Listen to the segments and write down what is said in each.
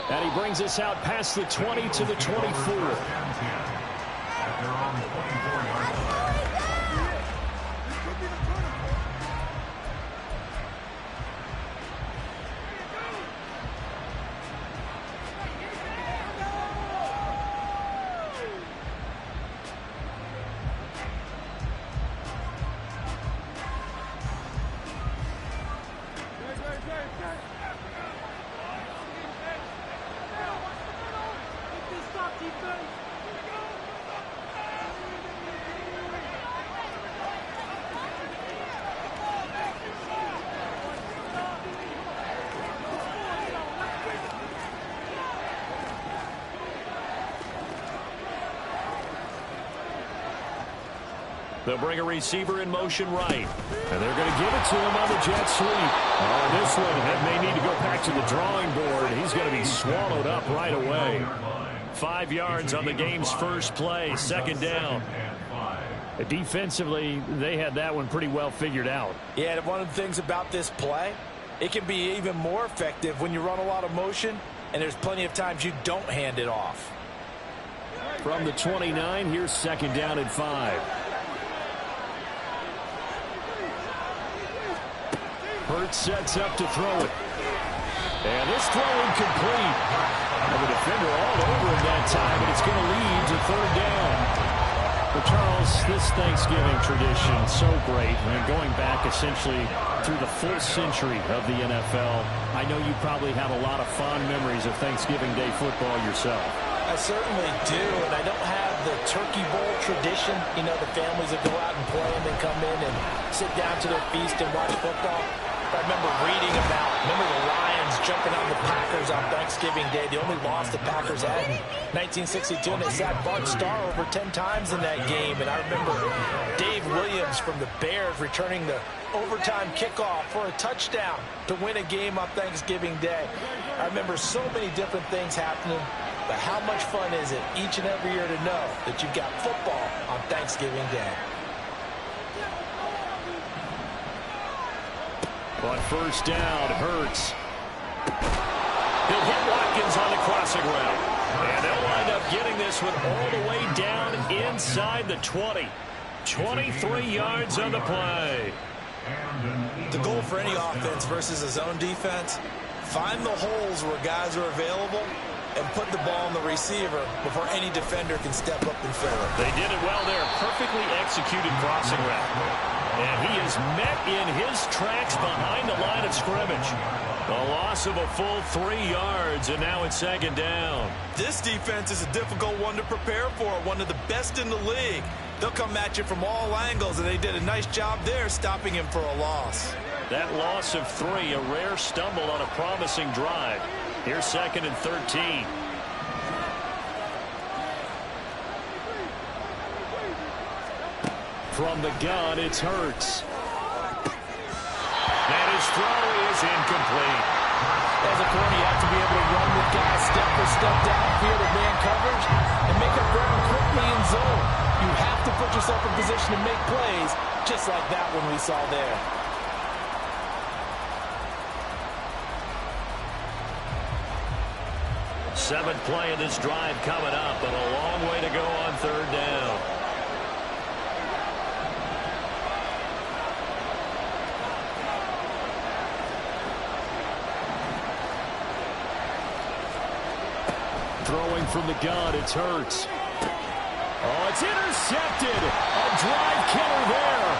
And he brings us out past the 20 to the 24. They'll bring a receiver in motion right. And they're going to give it to him on the jet sweep. Oh, this one may need to go back to the drawing board. He's going to be swallowed up right away. 5 yards on the game's first play, second down. Defensively, they had that one pretty well figured out. Yeah, and one of the things about this play, it can be even more effective when you run a lot of motion, and there's plenty of times you don't hand it off. From the 29, here's second down and 5. Hurts sets up to throw it. And this throw incomplete. And the defender all over him that time, and it's going to lead to third down. But Charles, this Thanksgiving tradition, so great. And going back essentially through the full century of the NFL, I know you probably have a lot of fond memories of Thanksgiving Day football yourself. I certainly do, and I don't have the Turkey Bowl tradition. You know, the families that go out and play and then come in and sit down to their feast and watch football. I remember reading about, the Lions jumping on the Packers on Thanksgiving Day. The only loss the Packers had in 1962, and they sacked Bart Starr over 10 times in that game. And I remember Dave Williams from the Bears returning the overtime kickoff for a touchdown to win a game on Thanksgiving Day. I remember so many different things happening, but how much fun is it each and every year to know that you've got football on Thanksgiving Day? On first down, Hurts. He'll hit Watkins on the crossing route. And they'll wind up getting this one all the way down inside the 20. 23 yards on the play. The goal for any offense versus a zone defense, find the holes where guys are available and put the ball on the receiver before any defender can step up and fill it. They did it well there. Perfectly executed crossing route. And he is met in his tracks behind the line of scrimmage. A loss of a full 3 yards, and now it's second down. This defense is a difficult one to prepare for, one of the best in the league. They'll come at you from all angles, and they did a nice job there stopping him for a loss. That loss of 3, a rare stumble on a promising drive. Here's second and 13. From the gun, it's Hurts. And his throw is incomplete. As a corner, you have to be able to run with guys step for step downfield in man coverage and make up ground quickly in zone. You have to put yourself in position to make plays, just like that one we saw there. Seventh play of this drive coming up, but a long way to go on third down. Throwing from the gun, it's Hurts. Oh, it's intercepted. A drive killer there.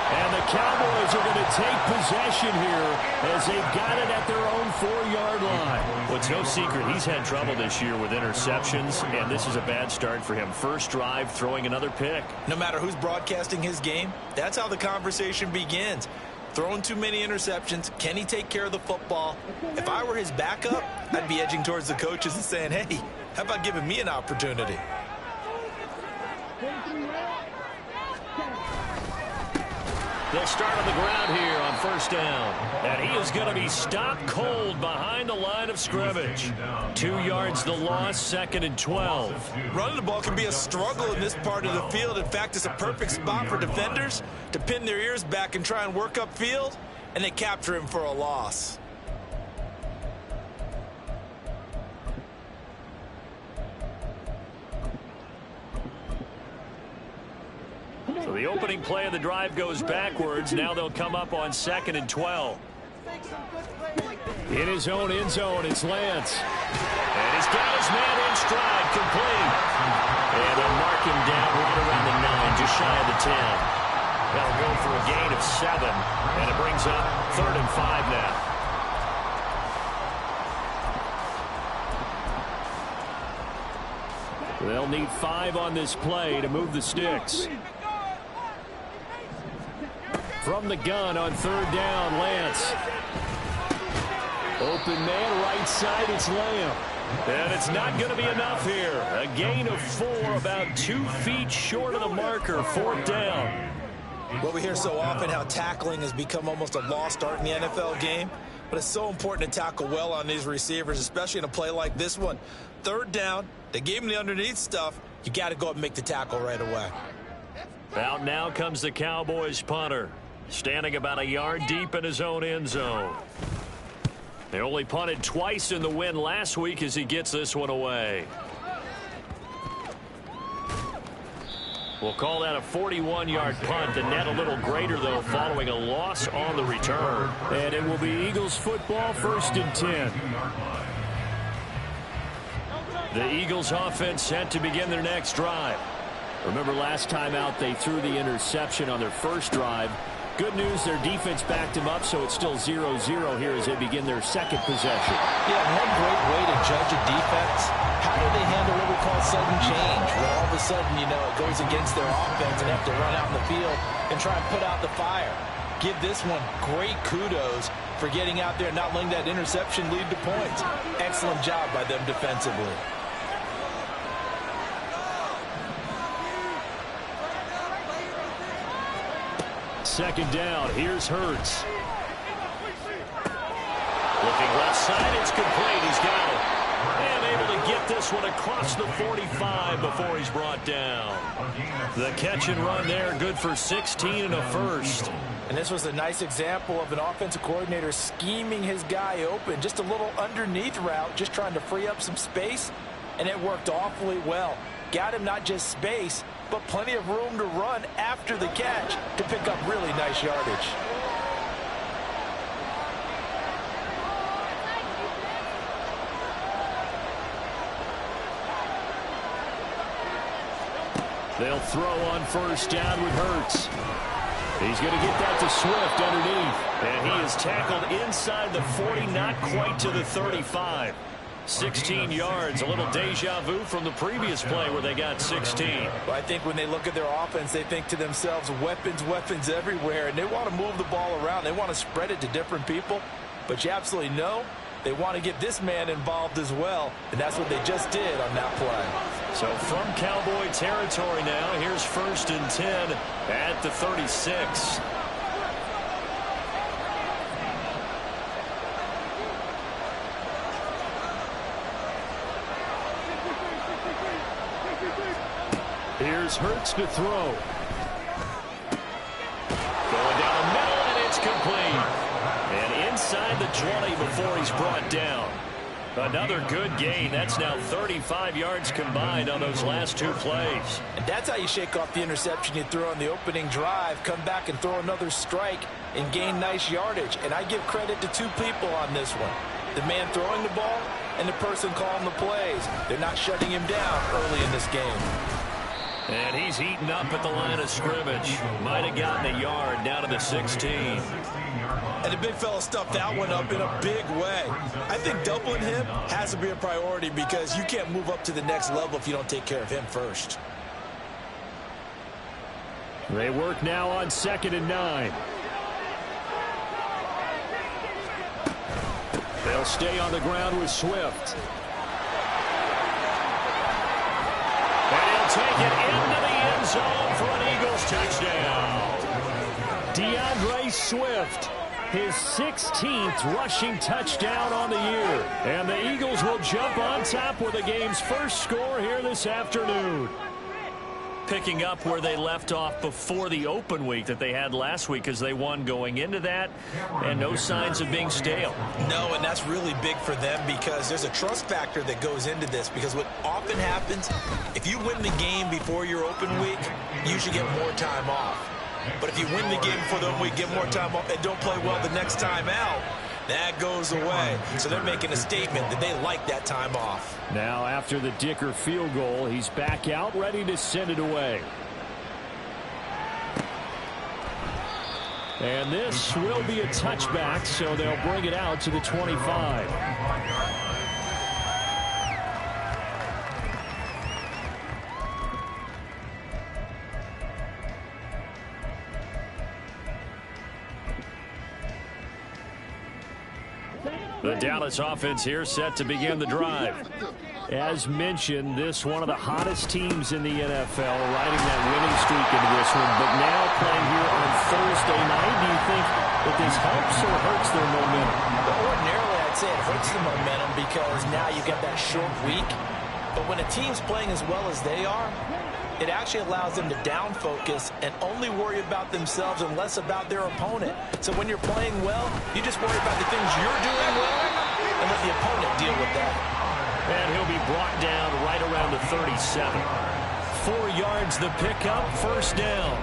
And the Cowboys are going to take possession here as they've got it at their own 4-yard line. Well, it's no secret he's had trouble this year with interceptions, and this is a bad start for him. First drive, throwing another pick. No matter who's broadcasting his game, that's how the conversation begins. Throwing too many interceptions. Can he take care of the football? If I were his backup, I'd be edging towards the coaches and saying, hey, how about giving me an opportunity? They'll start on the ground here on first down. And he is going to be stopped cold behind the line of scrimmage. 2 yards the loss, second and 12. Running the ball can be a struggle in this part of the field. In fact, it's a perfect spot for defenders to pin their ears back and try and work upfield, and they capture him for a loss. the opening play of the drive goes backwards. Now they'll come up on 2nd and 12. In his own end zone, it's Lance. And he's got his man in stride, complete. And they'll mark him down right around the 9, just shy of the 10. That'll go for a gain of 7, and it brings up 3rd and 5 now. They'll need 5 on this play to move the sticks. From the gun on 3rd down, Lance. Open man, right side, it's Lamb. And it's not going to be enough here. A gain of 4, about 2 feet short of the marker, 4th down. Well, we hear so often how tackling has become almost a lost art in the NFL game. But it's so important to tackle well on these receivers, especially in a play like this one. 3rd down, they gave him the underneath stuff. You got to go up and make the tackle right away. Out now comes the Cowboys punter, standing about a yard deep in his own end zone. They only punted twice in the win last week as he gets this one away. We'll call that a 41-yard punt. The net a little greater, though, following a loss on the return. And it will be Eagles football, 1st and 10. The Eagles offense set to begin their next drive. Remember last time out they threw the interception on their first drive. Good news, their defense backed him up, so it's still 0-0 here as they begin their 2nd possession. Yeah, one great way to judge a defense. How do they handle what we call sudden change? When all of a sudden, you know, it goes against their offense and they have to run out in the field and try and put out the fire. Give this one great kudos for getting out there and not letting that interception lead to points. Excellent job by them defensively. Second down, here's Hurts. Looking left side, it's complete, he's got it. And able to get this one across the 45 before he's brought down. The catch and run there, good for 16 and a first. And this was a nice example of an offensive coordinator scheming his guy open. Just a little underneath route, just trying to free up some space. And it worked awfully well. Got him not just space, but plenty of room to run after the catch to pick up really nice yardage. They'll throw on 1st down with Hurts. He's going to get that to Swift underneath. And he is tackled inside the 40, not quite to the 35. 16 yards, a little deja vu from the previous play where they got 16. Well, I think when they look at their offense, they think to themselves, weapons, weapons everywhere, and they want to move the ball around. They want to spread it to different people, but you absolutely know they want to get this man involved as well, and that's what they just did on that play. So from Cowboy territory now, here's 1st and 10 at the 36. Here's Hurts to throw. Going down the middle, and it's complete. And inside the 20 before he's brought down. Another good gain. That's now 35 yards combined on those last 2 plays. And that's how you shake off the interception you threw on the opening drive. Come back and throw another strike and gain nice yardage. And I give credit to 2 people on this one. The man throwing the ball and the person calling the plays. They're not shutting him down early in this game. And he's eaten up at the line of scrimmage. Might have gotten a yard down to the 16. And the big fella stuffed that one up in a big way. I think doubling him has to be a priority because you can't move up to the next level if you don't take care of him first. They work now on 2nd and 9. They'll stay on the ground with Swift. And he'll take it into the end zone for an Eagles touchdown. DeAndre Swift, his 16th rushing touchdown on the year. And the Eagles will jump on top with the game's first score here this afternoon. picking up where they left off before the open week that they had last week as they won going into that, and no signs of being stale. No, and that's really big for them because there's a trust factor that goes into this, because what often happens, if you win the game before your open week, you should get more time off. But if you win the game before the open week, get more time off, and don't play well the next time out, that goes away. So they're making a statement that they like that time off. Now after the Dicker field goal, he's back out ready to send it away. And this will be a touchback, so they'll bring it out to the 25. The Dallas offense here set to begin the drive. As mentioned, this one of the hottest teams in the NFL, riding that winning streak into this one, but now playing here on Thursday night. Do you think that this helps or hurts their momentum? Well, ordinarily, I'd say it hurts the momentum because now you get that short week. But when a team's playing as well as they are, it actually allows them to down focus and only worry about themselves and less about their opponent. So when you're playing well, you just worry about the things you're doing well and let the opponent deal with that. And he'll be brought down right around the 37. 4 yards the pickup, first down.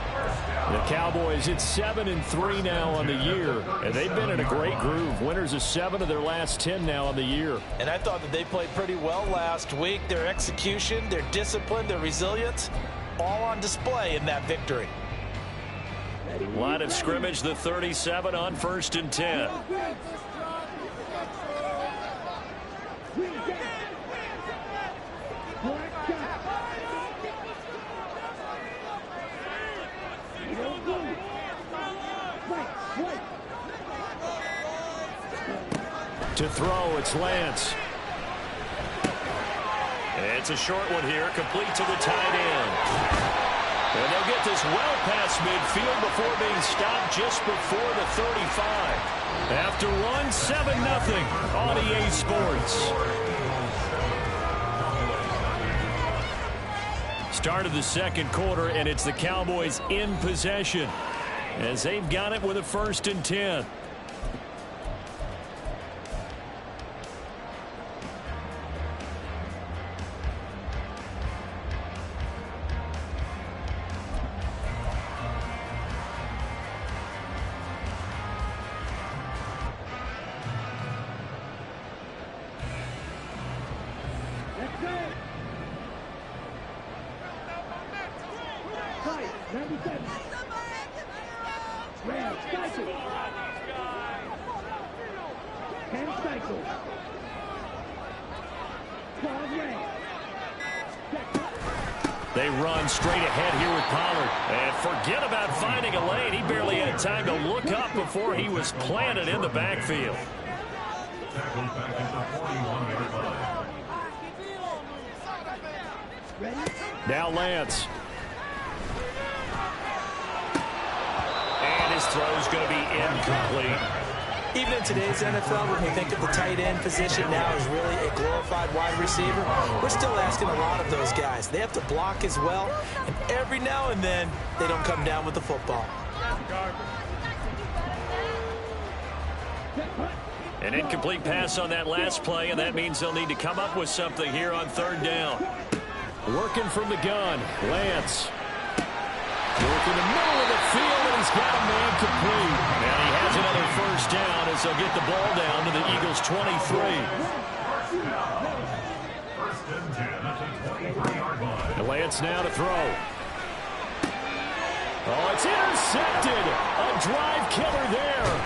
The Cowboys at 7-3 now on the year, and they've been in a great groove. Winners of 7 of their last 10 now on the year. And I thought that they played pretty well last week. Their execution, their discipline, their resilience, all on display in that victory. Line of scrimmage, the 37 on 1st and 10. To throw, it's Lance. It's a short one here, complete to the tight end. And they'll get this well past midfield before being stopped just before the 35. After one, 7-0 on EA Sports. Start of the second quarter, and it's the Cowboys in possession as they've got it with a 1st and 10. They run straight ahead here with Pollard. And forget about finding a lane. He barely had time to look up before he was planted in the backfield. Now Lance. And his throw's going to be incomplete. Even in today's NFL, when we think of the tight end position now as really a glorified wide receiver, we're still asking a lot of those guys. They have to block as well, and every now and then, they don't come down with the football. An incomplete pass on that last play, and that means they'll need to come up with something here on 3rd down. Working from the gun, Lance. Working the middle of the field, and he's got a man complete. And he has another 1st down as they'll get the ball down to the Eagles' 23. And Lance now to throw. Oh, it's intercepted. A drive killer there.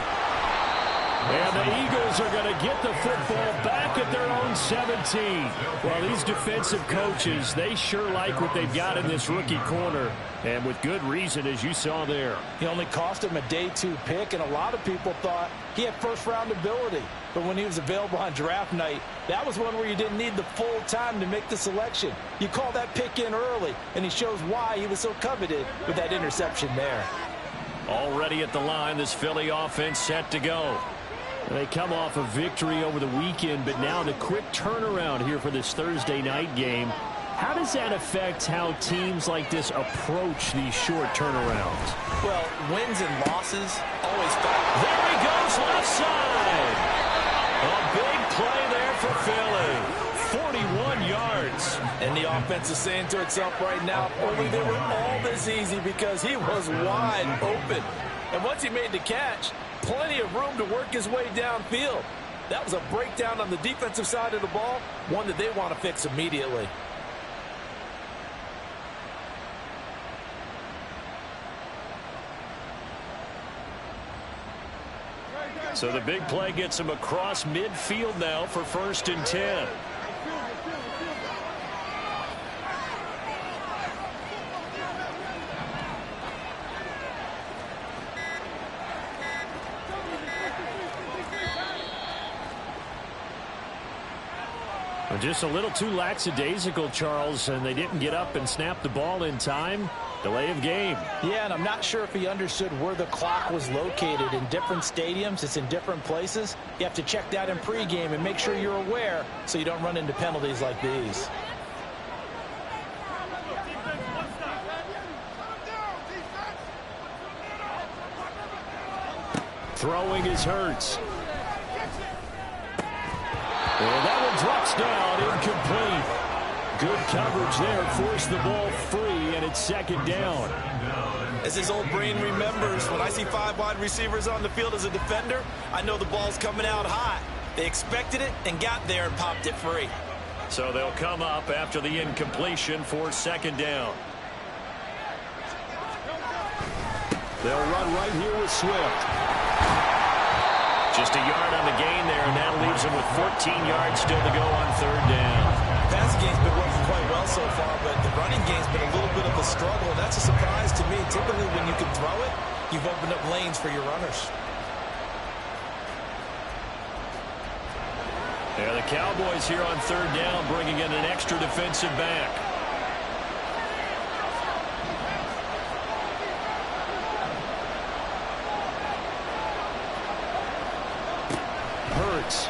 And the Eagles are going to get the football back at their own 17. Well, these defensive coaches, they sure like what they've got in this rookie corner. And with good reason, as you saw there. He only cost him a day 2 pick, and a lot of people thought he had first-round ability. But when he was available on draft night, that was one where you didn't need the full time to make the selection. You call that pick in early, and he shows why he was so coveted with that interception there. Already at the line, this Philly offense set to go. They come off a victory over the weekend, but now the quick turnaround here for this Thursday night game. How does that affect how teams like this approach these short turnarounds? Well, wins and losses always factor. There he goes, left side. A big play there for Philly. 41 yards. And the offense is saying to itself right now, only they were all this easy because he was wide open. And once he made the catch, plenty of room to work his way downfield. That was a breakdown on the defensive side of the ball, one that they want to fix immediately. So the big play gets him across midfield now for 1st and 10. Just a little too lackadaisical, Charles, and they didn't get up and snap the ball in time. Delay of game. Yeah, and I'm not sure if he understood where the clock was located. In different stadiums, it's in different places. You have to check that in pregame and make sure you're aware so you don't run into penalties like these. Throwing is Hurts. And that one drops down, incomplete. Good coverage there, forced the ball free, and it's 2nd down. As his old brain remembers, when I see 5 wide receivers on the field as a defender, I know the ball's coming out high. They expected it and got there and popped it free. So they'll come up after the incompletion for 2nd down. They'll run right here with Swift. Just a yard on the gain there, and that leaves him with 14 yards still to go on 3rd down. Passing game's been working quite well so far, but the running game's been a little bit of a struggle, and that's a surprise to me. Typically, when you can throw it, you've opened up lanes for your runners. Yeah, the Cowboys here on 3rd down, bringing in an extra defensive back. Hurts.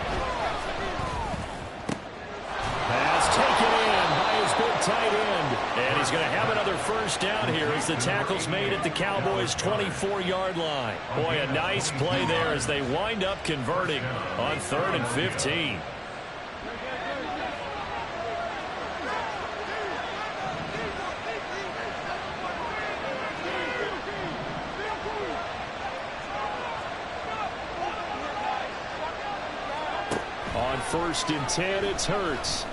Pass taken in by his big tight end. And he's going to have another 1st down here as the tackle's made at the Cowboys' 24-yard line. Boy, a nice play there as they wind up converting on 3rd and 15. On 1st and 10, it's Hurts.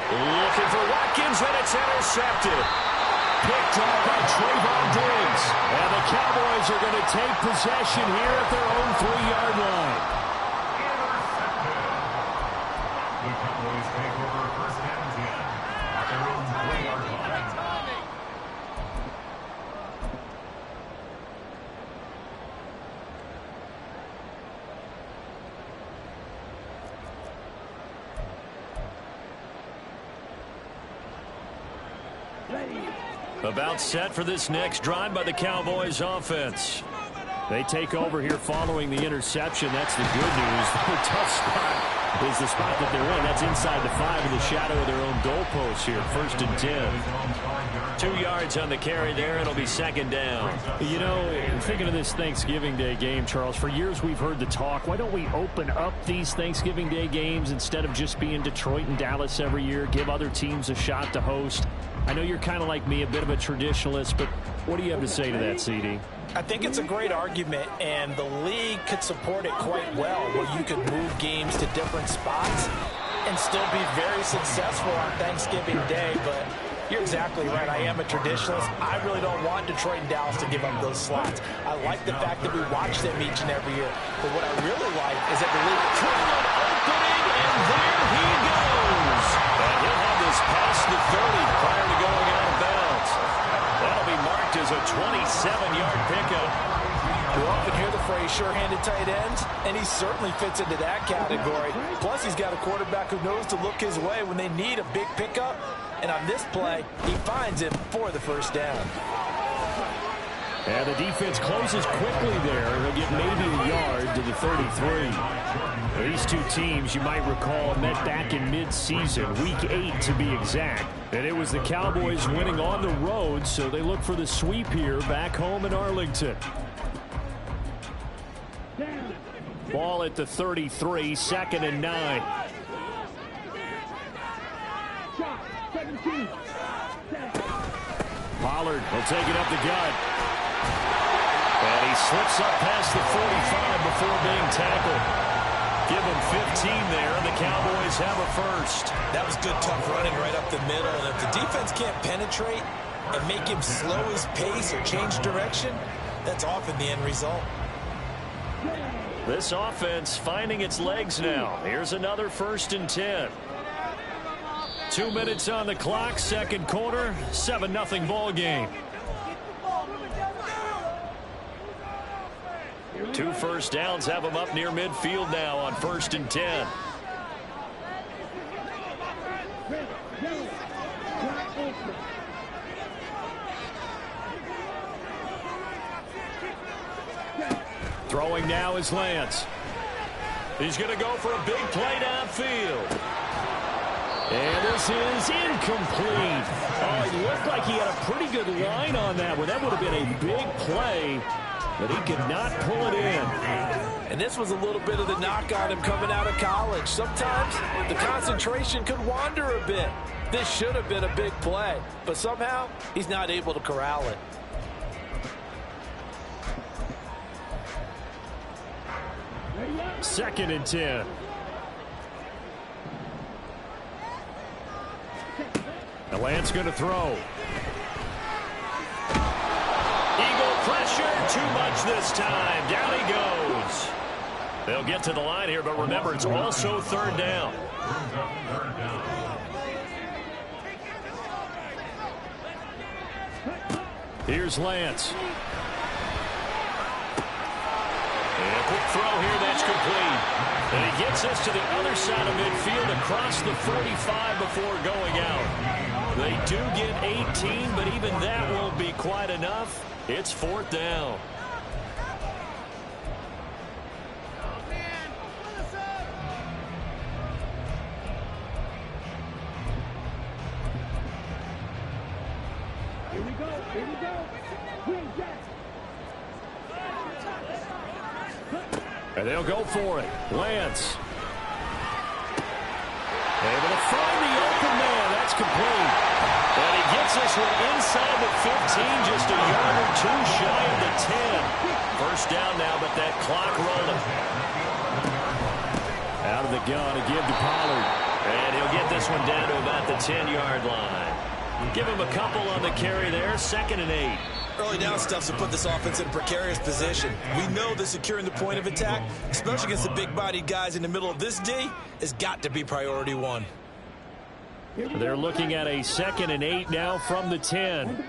Looking for Watkins, and it's intercepted. Picked up by Trayvon Diggs. And the Cowboys are going to take possession here at their own 3-yard line. The Cowboys take over 1st and 10 at their own 3-yard line. About set for this next drive by the Cowboys offense. They take over here following the interception. That's the good news. The tough spot is the spot that they're in. That's inside the 5 in the shadow of their own goalpost here. 1st and 10. 2 yards on the carry there. It'll be 2nd down. You know, thinking of this Thanksgiving Day game, Charles, for years we've heard the talk. Why don't we open up these Thanksgiving Day games instead of just being Detroit and Dallas every year? Give other teams a shot to host. I know you're kind of like me, a bit of a traditionalist, but what do you have to say to that, CD? I think it's a great argument, and the league could support it quite well, where you could move games to different spots and still be very successful on Thanksgiving Day. But you're exactly right. I am a traditionalist. I really don't want Detroit and Dallas to give up those slots. I like the fact that we watch them each and every year. But what I really like is that the league tried opening, and there he goes. And he'll have this past the 30 prior to going out of bounds. That'll be marked as a 27-yard pickup. You often hear the phrase sure-handed tight ends, and he certainly fits into that category. Plus, he's got a quarterback who knows to look his way when they need a big pickup. And on this play, he finds him for the 1st down. And the defense closes quickly there. He'll get maybe a yard to the 33. These two teams, you might recall, met back in mid-season, week 8 to be exact. And it was the Cowboys winning on the road, so they look for the sweep here back home in Arlington. Ball at the 33, 2nd and 9. Pollard will take it up the gut. And he slips up past the 45 before being tackled. Give him 15 there, and the Cowboys have a first. That was good, tough running right up the middle. And if the defense can't penetrate and make him slow his pace or change direction, that's often the end result. This offense finding its legs now. Here's another 1st and 10. 2 minutes on the clock, 2nd quarter, 7-0 ball game. 2 first downs have them up near midfield now on 1st and 10. Throwing now is Lance. He's going to go for a big play downfield. And this is incomplete. Oh, it looked like he had a pretty good line on that one. That would have been a big play, but he could not pull it in. And this was a little bit of the knock on him coming out of college. Sometimes the concentration could wander a bit. This should have been a big play, but somehow he's not able to corral it. Second and 10. And Lance going to throw. Eagle pressure, too much this time. Down he goes. They'll get to the line here, but remember, it's also 3rd down. Here's Lance. And a quick throw here, that's complete. And he gets us to the other side of midfield across the 45 before going out. They do get 18, but even that won't be quite enough. It's 4th down. Here we go. And they'll go for it. Lance. Able to find the open man. That's complete. And he gets this one inside the 15, just a yard or 2 shy of the 10. First down now, but that clock rolling. Out of the gun to give to Pollard. And he'll get this one down to about the 10-yard line. Give him a couple on the carry there. 2nd and 8. Early down stuff to put this offense in a precarious position. We know that securing the point of attack, especially against the big-bodied guys in the middle of this D, has got to be priority 1. They're looking at a 2nd and 8 now from the 10.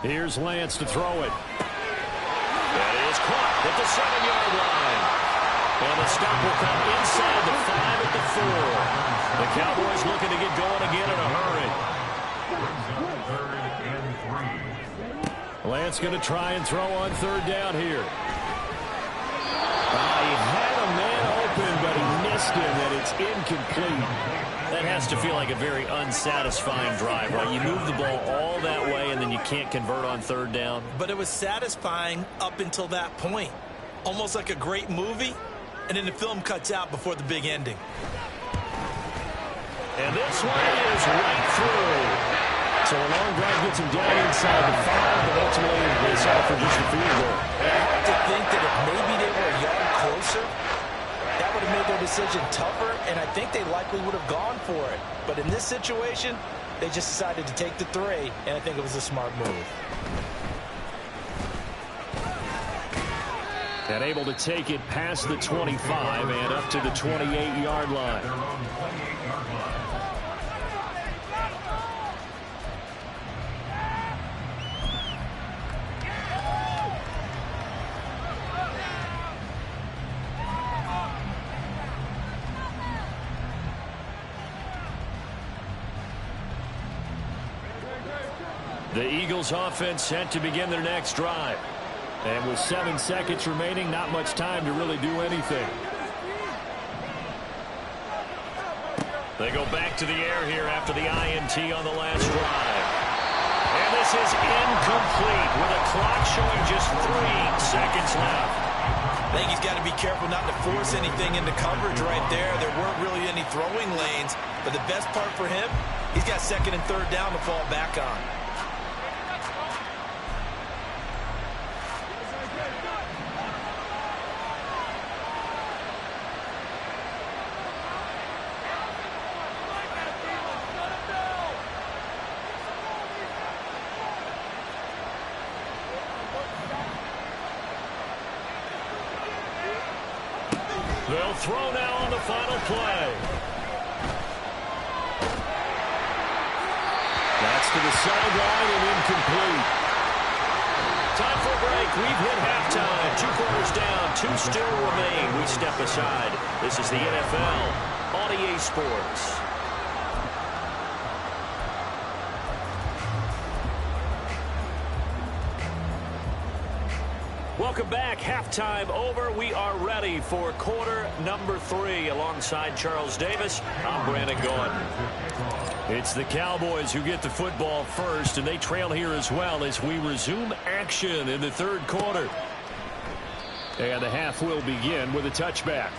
Here's Lance to throw it. That is caught at the 7-yard line. And the stop will come inside the 5 at the 4. The Cowboys looking to get going again in a hurry. Lance going to try and throw on 3rd down here. He had a man open, but he missed him, and it's incomplete. That has to feel like a very unsatisfying drive, right? You move the ball all that way, and then you can't convert on 3rd down. But it was satisfying up until that point. Almost like a great movie, and then the film cuts out before the big ending. And this one is right through. So a long drive gets him down inside the 5, but ultimately they settle for just a field goal. I have to think that if maybe they were a yard closer, that would have made their decision tougher, and I think they likely would have gone for it. But in this situation, they just decided to take the 3, and I think it was a smart move. And able to take it past the 25 and up to the 28-yard line. The Eagles offense set to begin their next drive. And with 7 seconds remaining, not much time to really do anything. They go back to the air here after the INT on the last drive. And this is incomplete with a clock showing just 3 seconds left. I think he's got to be careful not to force anything into coverage right there. There weren't really any throwing lanes. But the best part for him, he's got 2nd and 3rd down to fall back on. They'll throw now on the final play. That's to the sideline and incomplete. Time for a break. We've hit halftime. 2 quarters down. 2 still remain. We step aside. This is the NFL on EA Sports. Welcome back. Halftime over. We are ready for quarter number 3. Alongside Charles Davis, I'm Brandon Gordon. It's the Cowboys who get the football first, and they trail here as well as we resume action in the 3rd quarter. And the half will begin with a touchback.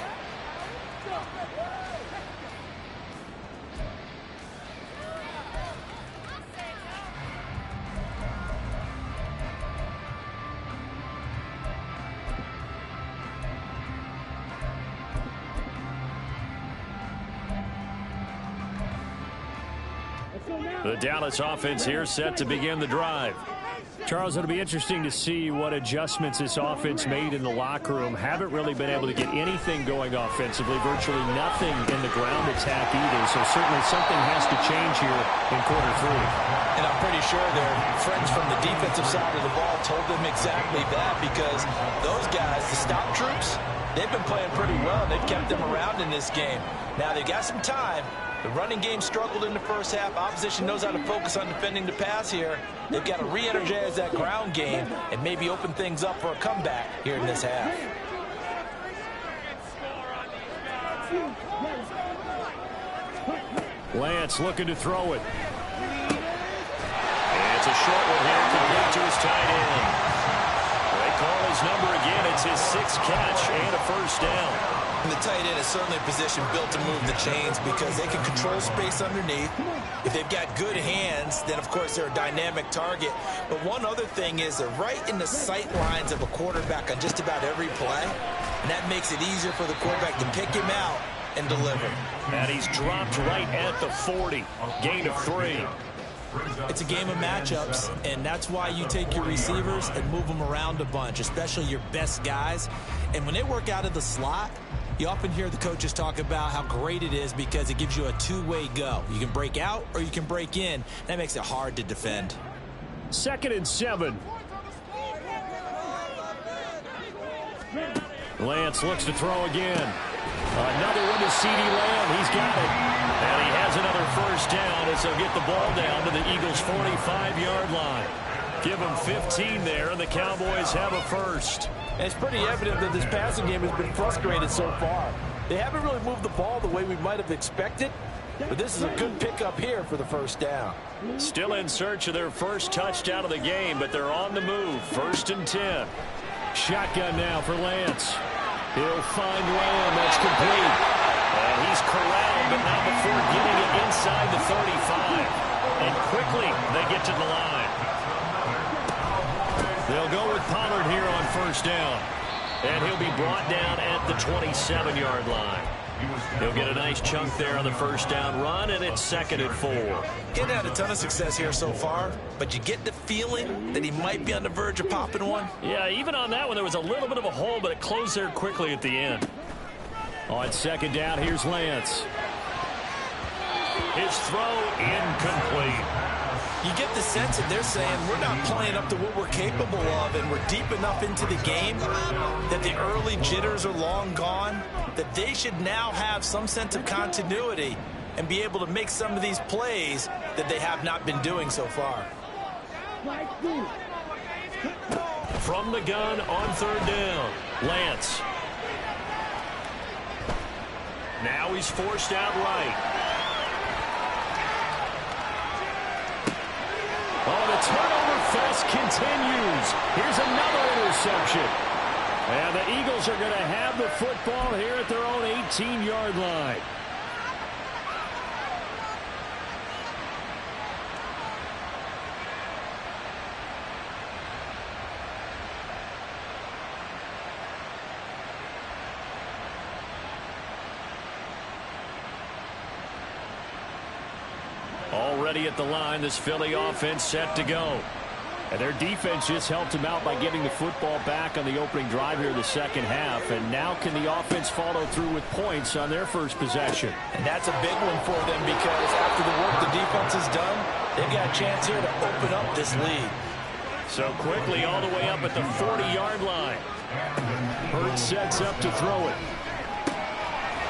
The Dallas offense here set to begin the drive. Charles, it'll be interesting to see what adjustments this offense made in the locker room. Haven't really been able to get anything going offensively, virtually nothing in the ground attack either. So certainly something has to change here in quarter 3. And I'm pretty sure their friends from the defensive side of the ball told them exactly that, because those guys, the stop troops, they've been playing pretty well. They've kept them around in this game. Now they've got some time. The running game struggled in the first half. Opposition knows how to focus on defending the pass here. They've got to re-energize that ground game and maybe open things up for a comeback here in this half. Lance looking to throw it. And it's a short one here, complete to his tight end. They call his number again. It's his 6th catch and a first down. And the tight end is certainly a position built to move the chains because they can control space underneath. If they've got good hands, then of course they're a dynamic target. But one other thing is they're right in the sight lines of a quarterback on just about every play. And that makes it easier for the quarterback to pick him out and deliver. And he's dropped right at the 40. Gain of 3. It's a game of matchups, and that's why you take your receivers and move them around a bunch, especially your best guys. And when they work out of the slot, you often hear the coaches talk about how great it is because it gives you a 2-way go. You can break out or you can break in. That makes it hard to defend. 2nd and 7. Lance looks to throw again. Another one to CeeDee Lamb. He's got it. And he has another first down as they'll get the ball down to the Eagles' 45-yard line. Give them 15 there, and the Cowboys have a first. And it's pretty evident that this passing game has been frustrated so far. They haven't really moved the ball the way we might have expected, but this is a good pickup here for the first down. Still in search of their first touchdown of the game, but they're on the move. 1st and 10. Shotgun now for Lance. He'll find Lamb. That's complete. And he's corralled, but not before getting it inside the 35. And quickly they get to the line. They'll go with Pollard here on first down. And he'll be brought down at the 27-yard line. He'll get a nice chunk there on the first down run, and it's 2nd and 4. Getting had a ton of success here so far, but you get the feeling that he might be on the verge of popping one. Yeah, even on that one, there was a little bit of a hole, but it closed there quickly at the end. On 2nd down, here's Lance. His throw incomplete. You get the sense that they're saying we're not playing up to what we're capable of, and we're deep enough into the game that the early jitters are long gone, that they should now have some sense of continuity and be able to make some of these plays that they have not been doing so far. Strike 2. From the gun on third down, Lance. Now he's forced out right. Oh, the turnover fest continues. Here's another interception. And the Eagles are going to have the football here at their own 18-yard line. Already at the line, this Philly offense set to go. And their defense just helped them out by getting the football back on the opening drive here in the second half. And now can the offense follow through with points on their first possession? And that's a big one for them because after the work the defense has done, they've got a chance here to open up this lead. So quickly all the way up at the 40-yard line. Hurts sets up to throw it.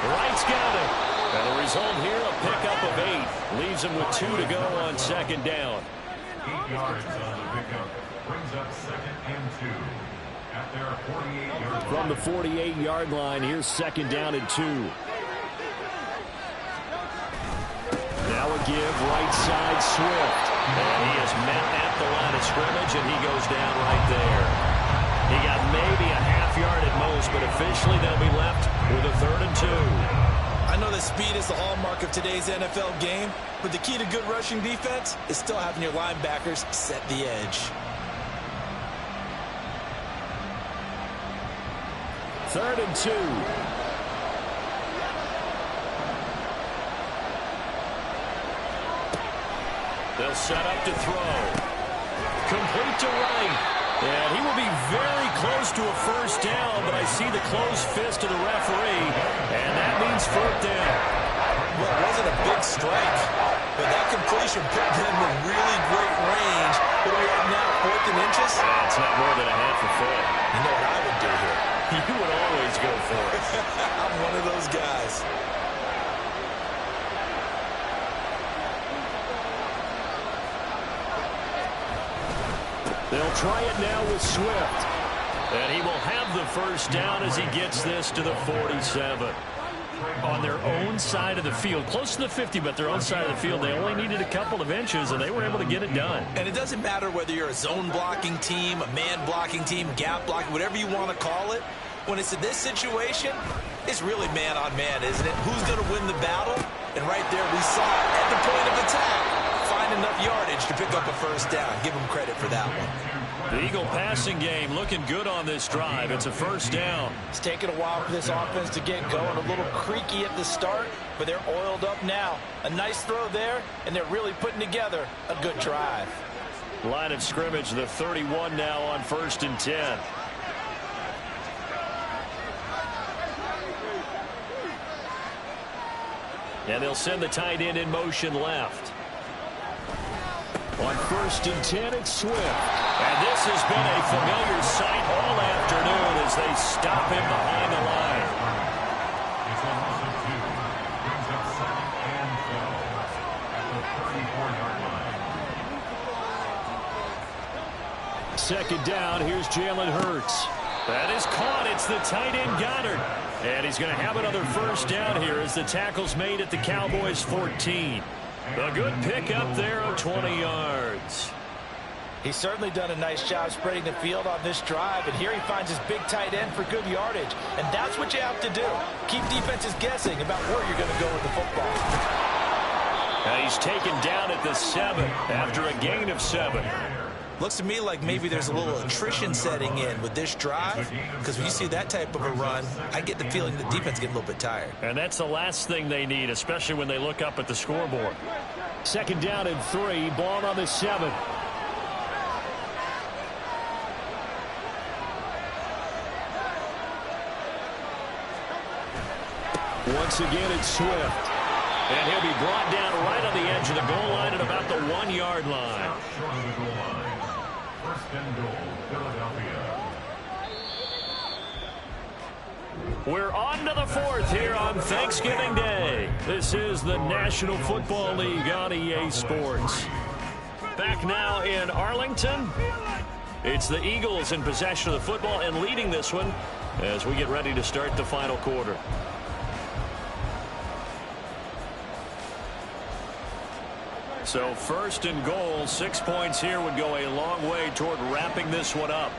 Wright's got it. And the result here, a pickup of 8. Leaves him with 2 to go on second down. 8 yards on the pickup. Brings up 2nd and 2. At their 48-yard line. From the 48-yard line, here's second down and 2. Now a give, right side, Swift. And he is met at the line of scrimmage, and he goes down right there. He got maybe a half yard at most, but officially they'll be left with a 3rd and 2. I know that speed is the hallmark of today's NFL game, but the key to good rushing defense is still having your linebackers set the edge. 3rd and 2. They'll set up to throw. Complete to Wright. And he will be very close to a first down, but I see the closed fist of the referee, and that means 4th down. Well, it wasn't a big strike, but that completion put them in really great range. What do we have now, 4th and inches? It's not more than a half a foot. You know what I would do here? You would always go for it. I'm one of those guys. They'll try it now with Swift. And he will have the first down as he gets this to the 47. On their own side of the field, close to the 50, but their own side of the field, they only needed a couple of inches, and they were able to get it done. And it doesn't matter whether you're a zone blocking team, a man blocking team, gap blocking, whatever you want to call it. When it's in this situation, it's really man on man, isn't it? Who's going to win the battle? And right there we saw it at the point of attack. Find enough yardage to pick up a first down. Give him credit for that one. The Eagle passing game looking good on this drive. It's a first down. It's taken a while for this offense to get going. A little creaky at the start, but they're oiled up now. A nice throw there, and they're really putting together a good drive. Line of scrimmage, the 31 now on 1st and 10. And they'll send the tight end in motion left. On 1st and 10, it's Swift. And this has been a familiar sight all afternoon as they stop him behind the line. It's a loss of 2. Brings up 2nd and 12 at the 34-yard line. Second down, here's Jalen Hurts. That is caught. It's the tight end Goddard. And he's going to have another first down here as the tackle's made at the Cowboys 14. A good pickup there of 20 yards. He's certainly done a nice job spreading the field on this drive, and here he finds his big tight end for good yardage. And that's what you have to do. Keep defenses guessing about where you're going to go with the football. And he's taken down at the 7 after a gain of 7. Looks to me like maybe there's a little attrition setting in with this drive, because when you see that type of a run, I get the feeling the defense is getting a little bit tired. And that's the last thing they need, especially when they look up at the scoreboard. Second down and 3, ball on the 7. Once again, it's Swift. And he'll be brought down right on the edge of the goal line at about the 1-yard line. Short of the goal line. 1st and goal, Philadelphia. We're on to the 4th here on Thanksgiving Day. This is the National Football League on EA Sports. Back now in Arlington. It's the Eagles in possession of the football and leading this one as we get ready to start the final quarter. So first and goal, 6 points here would go a long way toward wrapping this one up.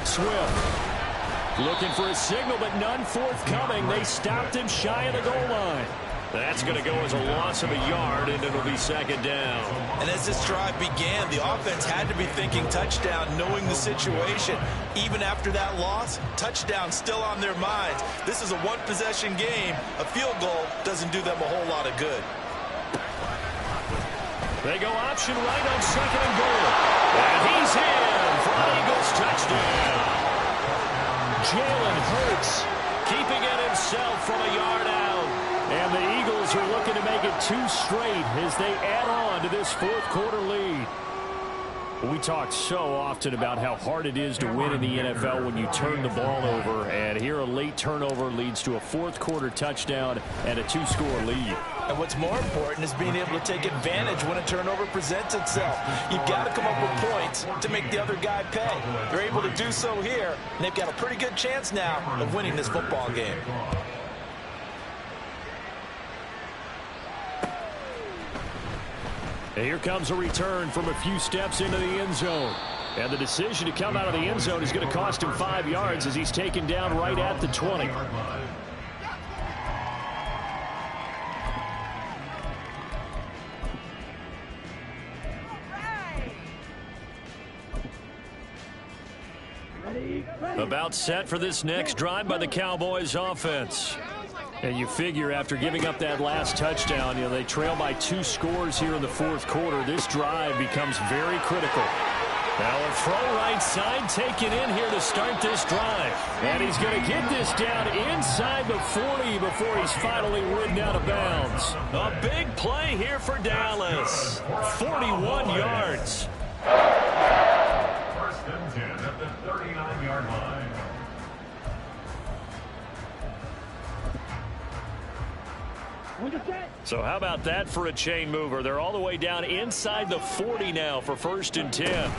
Swift looking for a signal, but none forthcoming. They stopped him shy of the goal line. That's going to go as a loss of a yard, and it'll be second down. And as this drive began, the offense had to be thinking touchdown, knowing the situation. Even after that loss, touchdown still on their minds. This is a one-possession game. A field goal doesn't do them a whole lot of good. They go option right on second and goal. And he's in for an Eagles touchdown. Jalen Hurts keeping it himself from a yard out. And the Eagles are looking to make it 2 straight as they add on to this fourth quarter lead. We talk so often about how hard it is to win in the NFL when you turn the ball over. And here a late turnover leads to a fourth quarter touchdown and a 2-score lead. And what's more important is being able to take advantage when a turnover presents itself. You've got to come up with points to make the other guy pay. They're able to do so here, and they've got a pretty good chance now of winning this football game. And here comes a return from a few steps into the end zone. And the decision to come out of the end zone is going to cost him 5 yards as he's taken down right at the 20. About set for this next drive by the Cowboys offense. And you figure after giving up that last touchdown, they trail by 2 scores here in the fourth quarter. This drive becomes very critical. Now a throw right side taken in here to start this drive. And he's going to get this down inside the 40 before he's finally ridden out of bounds. A big play here for Dallas. 41 yards. First and 10 at the 39-yard line. So how about that for a chain mover? They're all the way down inside the 40 now for first and 10.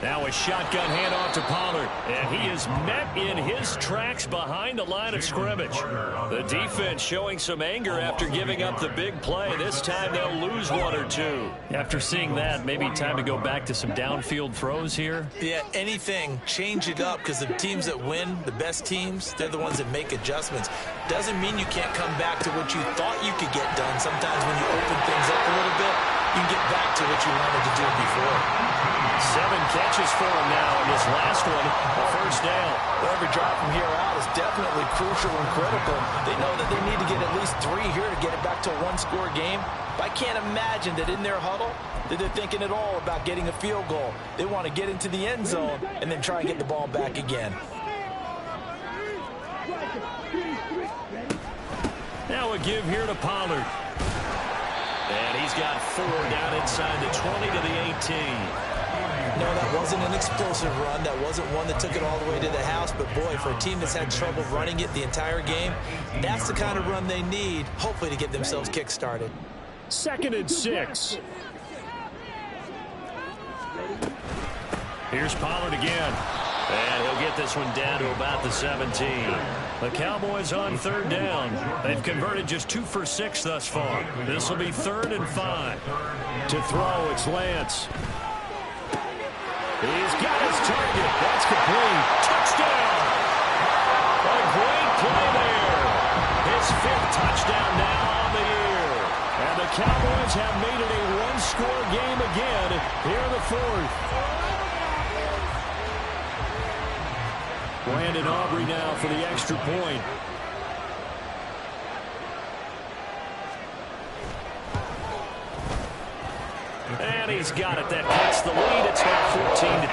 Now a shotgun handoff to Pollard. And he is met in his tracks behind the line of scrimmage. The defense showing some anger after giving up the big play. This time they'll lose 1 or 2. After seeing that, maybe time to go back to some downfield throws here. Yeah, anything. Change it up because the teams that win, the best teams, they're the ones that make adjustments. Doesn't mean you can't come back to what you thought you could get done. Sometimes when you open things up a little bit, you can get back to what you wanted to do before. 7 catches for him now, and this last one, a first down. Well, every drive from here out is definitely crucial and critical. They know that they need to get at least 3 here to get it back to a 1-score game. But I can't imagine that in their huddle that they're thinking at all about getting a field goal. They want to get into the end zone and then try and get the ball back again. Now a give here to Pollard. And he's got 4 down inside the 20 to the 18. No, that wasn't an explosive run. That wasn't one that took it all the way to the house. But, boy, for a team that's had trouble running it the entire game, that's the kind of run they need, hopefully, to get themselves kick-started. 2nd and 6. Here's Pollard again. And he'll get this one down to about the 17. The Cowboys on 3rd down. They've converted just 2 for 6 thus far. This will be 3rd and 5. To throw, it's Lance. He's got his target. That's complete. Touchdown. A great play there. His 5th touchdown now on the year. And the Cowboys have made it a 1-score game again here in the 4th. Brandon Aubrey now for the extra point. And he's got it. That cuts the lead. It's now 14 to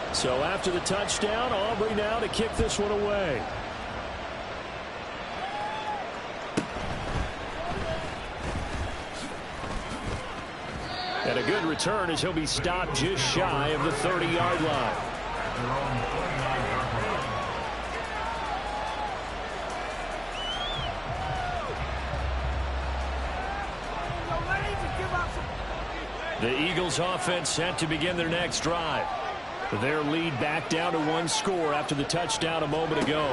10. So after the touchdown, Aubrey now to kick this one away. And a good return as he'll be stopped just shy of the 30-yard line. at their own 49-yard line. The Eagles offense set to begin their next drive. Their lead back down to one score after the touchdown a moment ago.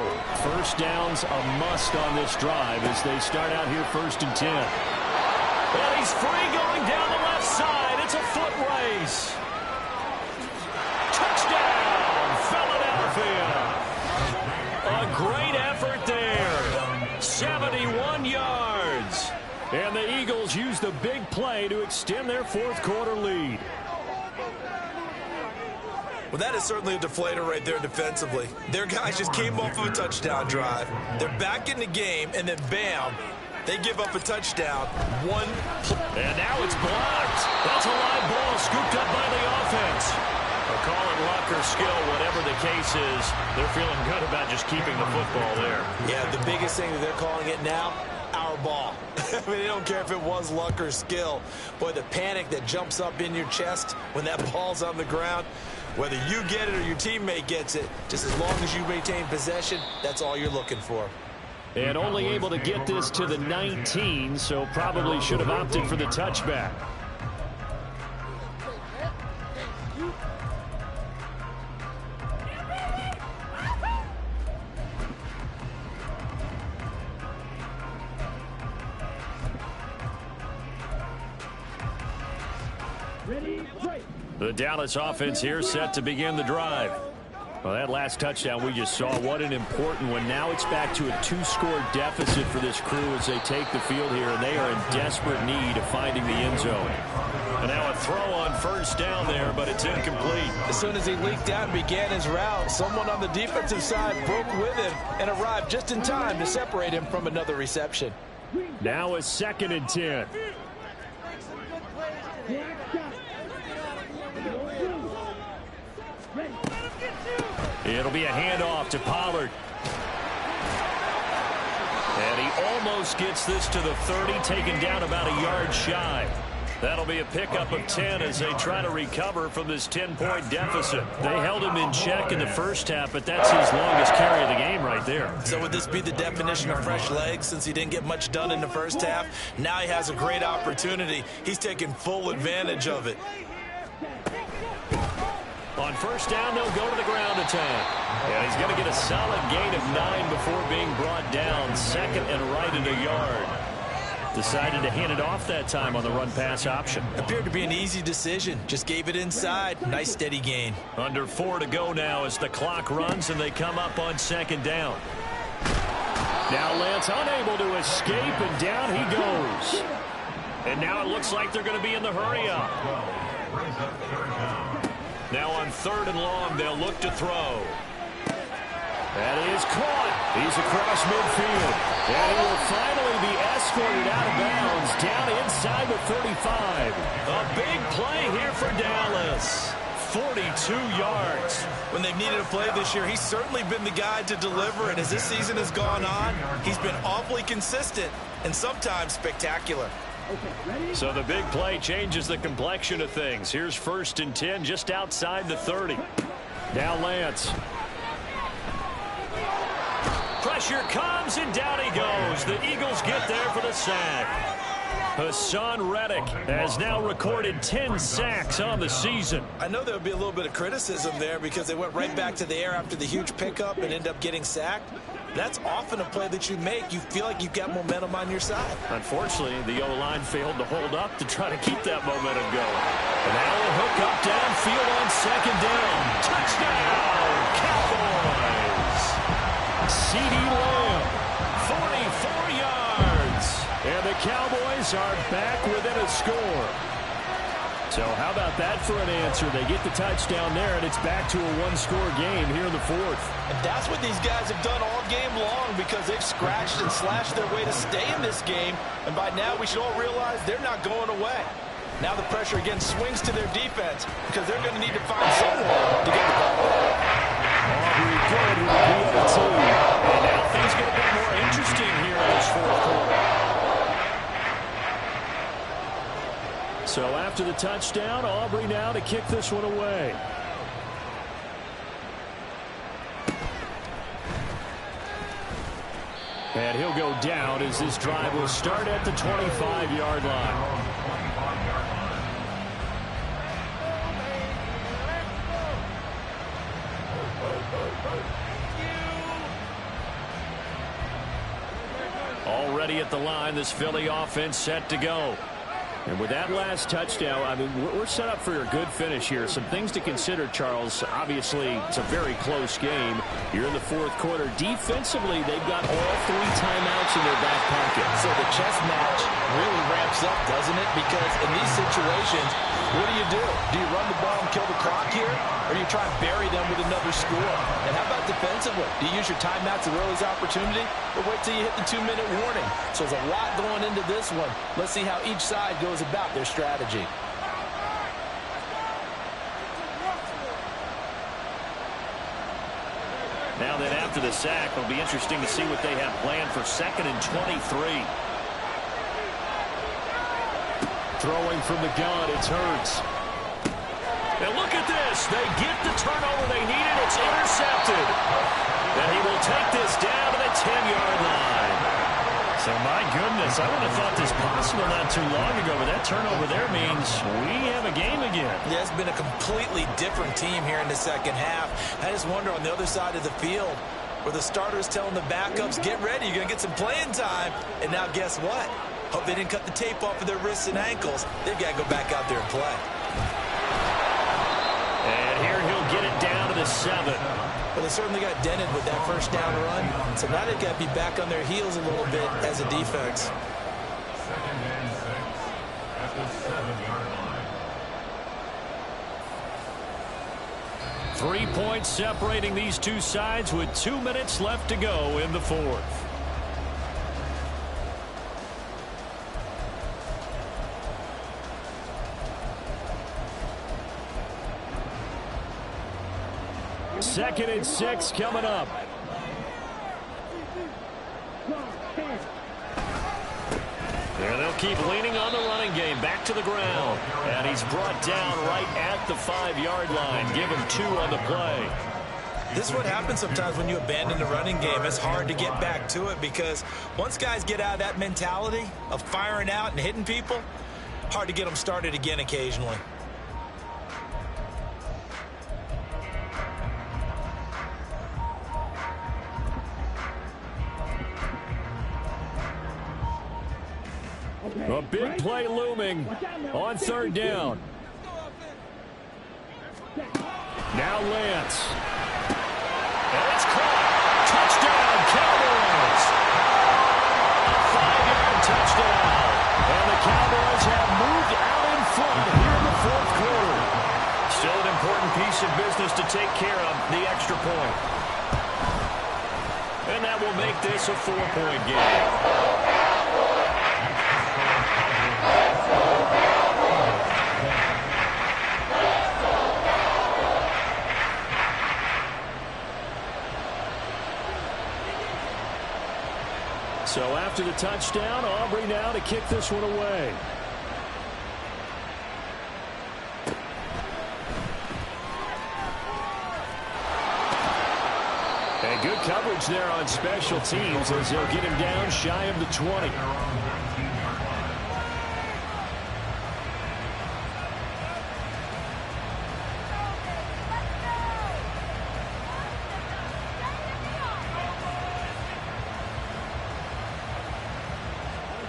First down's a must on this drive as they start out here 1st and 10. And he's free going down the left side. It's a foot race. Touchdown, Philadelphia. A great effort there. 71 yards. And the Eagles use the big play to extend their fourth quarter lead. Well, that is certainly a deflator right there defensively. Their guys just came off of a touchdown drive. They're back in the game, and then bam, they give up a touchdown. And now it's blocked. That's a live ball scooped up by the offense. Or call it luck or skill, whatever the case is. They're feeling good about just keeping the football there. Yeah, the biggest thing that they're calling it now, our ball. I mean, they don't care if it was luck or skill. Boy, the panic that jumps up in your chest when that ball's on the ground, whether you get it or your teammate gets it, just as long as you maintain possession, that's all you're looking for. And only able to get this to the 19, so probably should have opted for the touchback. The Dallas offense here set to begin the drive. Well, that last touchdown we just saw, what an important one. Now it's back to a 2-score deficit for this crew as they take the field here, and they are in desperate need of finding the end zone. And now a throw on first down there, but it's incomplete. As soon as he leaked out and began his route, someone on the defensive side broke with him and arrived just in time to separate him from another reception. Now a 2nd and 10. It'll be a handoff to Pollard. And he almost gets this to the 30, taken down about a yard shy. That'll be a pickup of 10 as they try to recover from this 10-point deficit. They held him in check in the first half, but that's his longest carry of the game right there. So would this be the definition of fresh legs since he didn't get much done in the first half? Now he has a great opportunity. He's taking full advantage of it. On first down, they'll go to the ground attack. And he's going to get a solid gain of 9 before being brought down. 2nd and right at a yard. Decided to hand it off that time on the run-pass option. Appeared to be an easy decision. Just gave it inside. Nice steady gain. Under 4 to go now as the clock runs and they come up on 2nd down. Now Lance unable to escape, and down he goes. And now it looks like they're going to be in the hurry-up. Now on 3rd and long, they'll look to throw. That is caught. He's across midfield. And he will finally be escorted out of bounds down inside the 35. A big play here for Dallas. 42 yards. When they've needed a play this year, he's certainly been the guy to deliver. And as this season has gone on, he's been awfully consistent and sometimes spectacular. So the big play changes the complexion of things. Here's 1st and 10 just outside the 30. Now Lance. Pressure comes, and down he goes. The Eagles get there for the sack. Hassan Reddick has now recorded 10 sacks on the season. I know there would be a little bit of criticism there because they went right back to the air after the huge pickup and ended up getting sacked. That's often a play that you make. You feel like you've got momentum on your side. Unfortunately, the O-line failed to hold up to try to keep that momentum going. And now a hook up downfield on 2nd down. Touchdown, Cowboys. C.D. Lamb, 44 yards. And the Cowboys are back within a score. So how about that for an answer? They get the touchdown there, and it's back to a 1-score game here in the 4th. And that's what these guys have done all game long because they've scratched and slashed their way to stay in this game. And by now, we should all realize they're not going away. Now the pressure again swings to their defense because they're going to need to find someone to get the ball. Aubrey good with the PAT. And now things get a bit more interesting here in this 4th quarter. So after the touchdown, Aubrey now to kick this one away. And he'll go down as this drive will start at the 25-yard line. Already at the line, this Philly offense set to go. And with that last touchdown, I mean, we're set up for a good finish here. Some things to consider, Charles. Obviously, it's a very close game. You're in the fourth quarter. Defensively, they've got all 3 timeouts in their back pocket. So the chess match really ramps up, doesn't it? Because in these situations, what do? Do you run the ball and kill the clock here? Or do you try and bury them with another score? And how about defensively? Do you use your timeouts to early opportunity? Or wait till you hit the 2-minute warning? So there's a lot going into this one. Let's see how each side goes about their strategy. Now then, after the sack, it'll be interesting to see what they have planned for 2nd and 23. Throwing from the gun, it's Hurts. And look at this. They get the turnover they needed. It's intercepted. And he will take this down to the 10-yard line. So, my goodness, I would have thought this possible not too long ago, but that turnover there means we have a game again. Yeah, it's been a completely different team here in the second half. I just wonder on the other side of the field where the starters telling the backups, get ready, you're going to get some playing time. And now guess what? Hope they didn't cut the tape off of their wrists and ankles. They've got to go back out there and play. And here he'll get it down to the 7. Well, they certainly got dented with that first down run. So now they've got to be back on their heels a little bit as a defense. 2nd and 6 at the 7-yard line. 3 points separating these two sides with 2 minutes left to go in the fourth. Second and 6 coming up. And they'll keep leaning on the running game. Back to the ground. And he's brought down right at the 5-yard line. Give him 2 on the play. This is what happens sometimes when you abandon the running game. It's hard to get back to it because once guys get out of that mentality of firing out and hitting people, hard to get them started again occasionally. A big play looming on 3rd down. Now Lance. And it's caught. Touchdown, Cowboys. A 5-yard touchdown. And the Cowboys have moved out in front here in the fourth quarter. Still an important piece of business to take care of, the extra point. And that will make this a 4-point game. So after the touchdown, Aubrey now to kick this one away. And good coverage there on special teams as they'll get him down shy of the 20.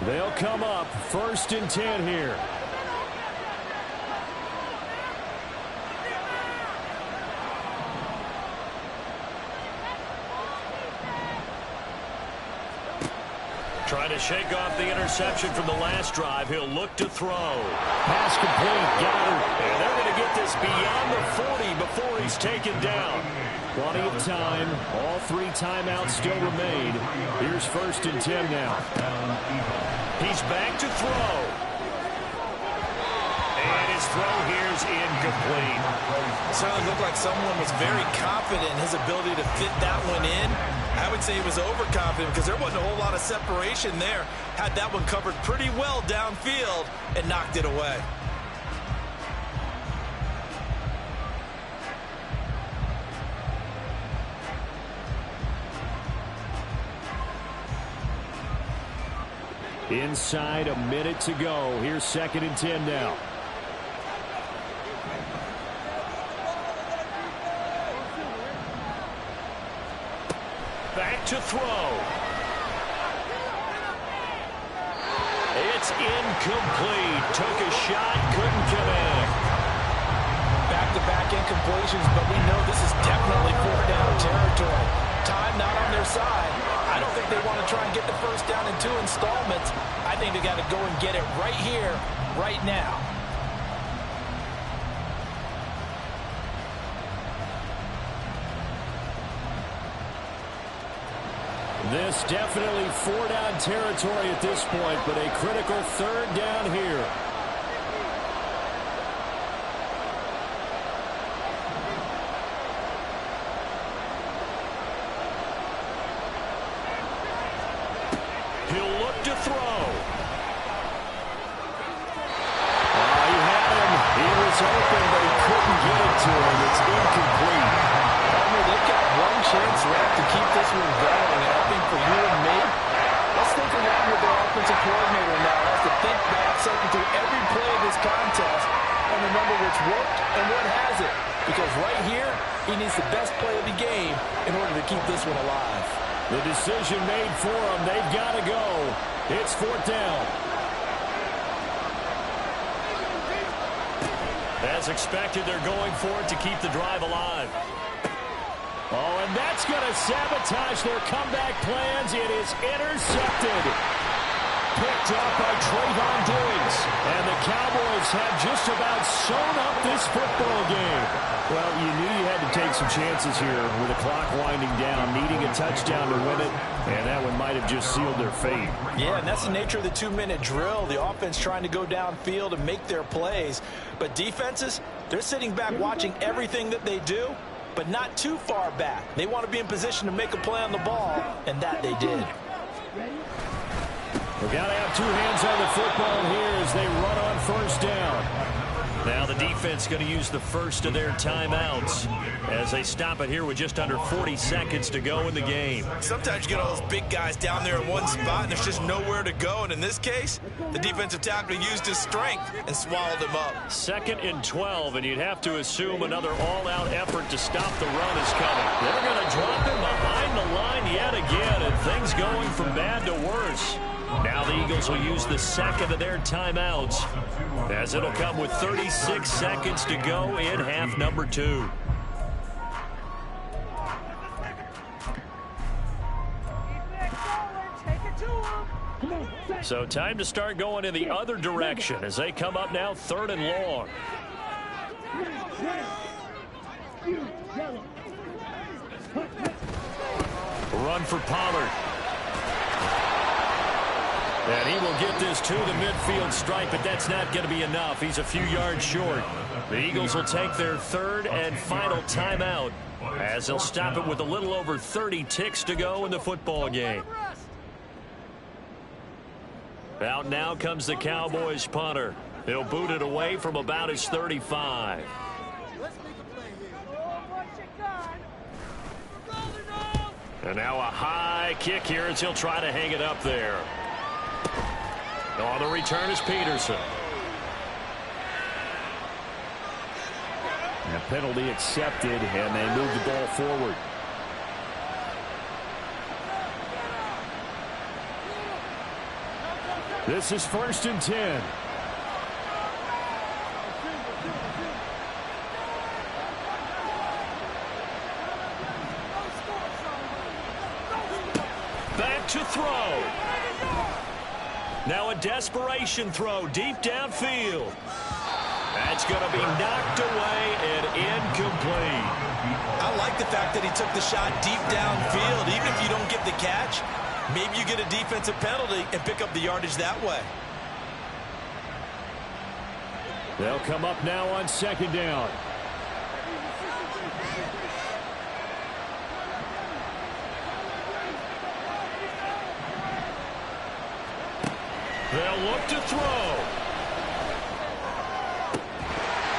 They'll come up 1st and 10 here. Trying to shake off the interception from the last drive. He'll look to throw. Pass complete. Got it. And they're going to get this beyond the 40 before he's taken down. Plenty of time. All 3 timeouts still remain. Here's 1st and 10 now. He's back to throw. And his throw here's incomplete. It certainly looked like someone was very confident in his ability to fit that one in. I would say he was overconfident because there wasn't a whole lot of separation there. Had that one covered pretty well downfield and knocked it away. Inside a minute to go. Here's 2nd and 10 now. Back to throw. It's incomplete. Took a shot, couldn't connect. Back-to-back incompletions, but we know this is definitely 4th down territory. Time not on their side. I don't think they want to try and get the 1st down in 2 installments. I think they got to go and get it right here, right now. This definitely 4-down territory at this point, but a critical 3rd down here. He'll look to throw. He had him. He was open, but he couldn't get it to him. It's incomplete. They've got one chance left to keep this one going, and I think for you and me, let's think along with their offensive coordinator now. Has to think back, cycle through every play of this contest, and remember what's worked and what hasn't. Because right here, he needs the best play of the game in order to keep this one alive. The decision made for them. They've got to go. It's 4th down. As expected, they're going for it to keep the drive alive. Oh, and that's going to sabotage their comeback plans. It is intercepted. Picked up by Trayvon Diggs. And the Cowboys have just about sewn up this football game. Well, you knew you had to take some chances here with the clock winding down, needing a touchdown to win it, and that one might have just sealed their fate. Yeah, and that's the nature of the 2-minute drill. The offense trying to go downfield and make their plays. But defenses, they're sitting back watching everything that they do, but not too far back. They want to be in position to make a play on the ball, and that they did. We've got to have 2 hands on the football here as they run on 1st down. Now the defense going to use the first of their timeouts as they stop it here with just under 40 seconds to go in the game. Sometimes you get all those big guys down there in one spot and there's just nowhere to go. And in this case, the defensive tackle used his strength and swallowed him up. 2nd and 12, and you'd have to assume another all-out effort to stop the run is coming. They're going to drop him behind the line yet again, and things going from bad to worse. Now the Eagles will use the 2nd of their timeouts as it'll come with 36 seconds to go in half number 2. So time to start going in the other direction as they come up now 3rd and long. Run for Pollard. And he will get this to the midfield stripe, but that's not going to be enough. He's a few yards short. The Eagles will take their 3rd and final timeout as they'll stop it with a little over 30 ticks to go in the football game. Out now comes the Cowboys punter. He'll boot it away from about his 35. And now a high kick here as he'll try to hang it up there. On the return is Peterson. And a penalty accepted, and they move the ball forward. This is 1st and 10. Back to throw. Now a desperation throw deep downfield. That's going to be knocked away and incomplete. I like the fact that he took the shot deep downfield. Even if you don't get the catch, maybe you get a defensive penalty and pick up the yardage that way. They'll come up now on 2nd down. They'll look to throw.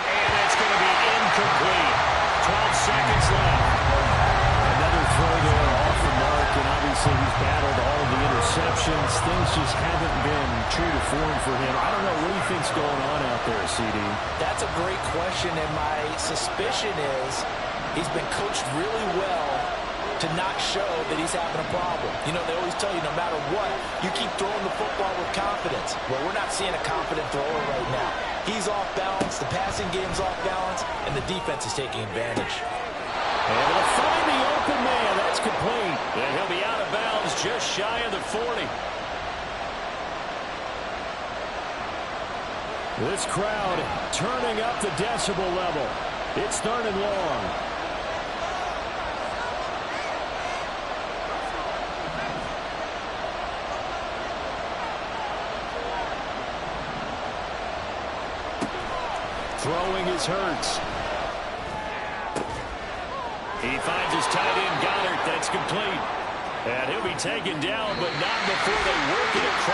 And it's going to be incomplete. 12 seconds left. Another throw there off the mark, and obviously he's battled all of the interceptions. Things just haven't been true to form for him. I don't know what he thinks going on out there, CD. That's a great question, and my suspicion is he's been coached really well to not show that he's having a problem. You know, they always tell you no matter what, you keep throwing the football with confidence. Well, we're not seeing a confident thrower right now. He's off balance, the passing game's off balance, and the defense is taking advantage. Able to find the open man. That's complete. And he'll be out of bounds just shy of the 40. This crowd turning up the decibel level. It's third and long. Throwing is Hurts. He finds his tight end, Goddard. That's complete. And he'll be taken down, but not before they work it across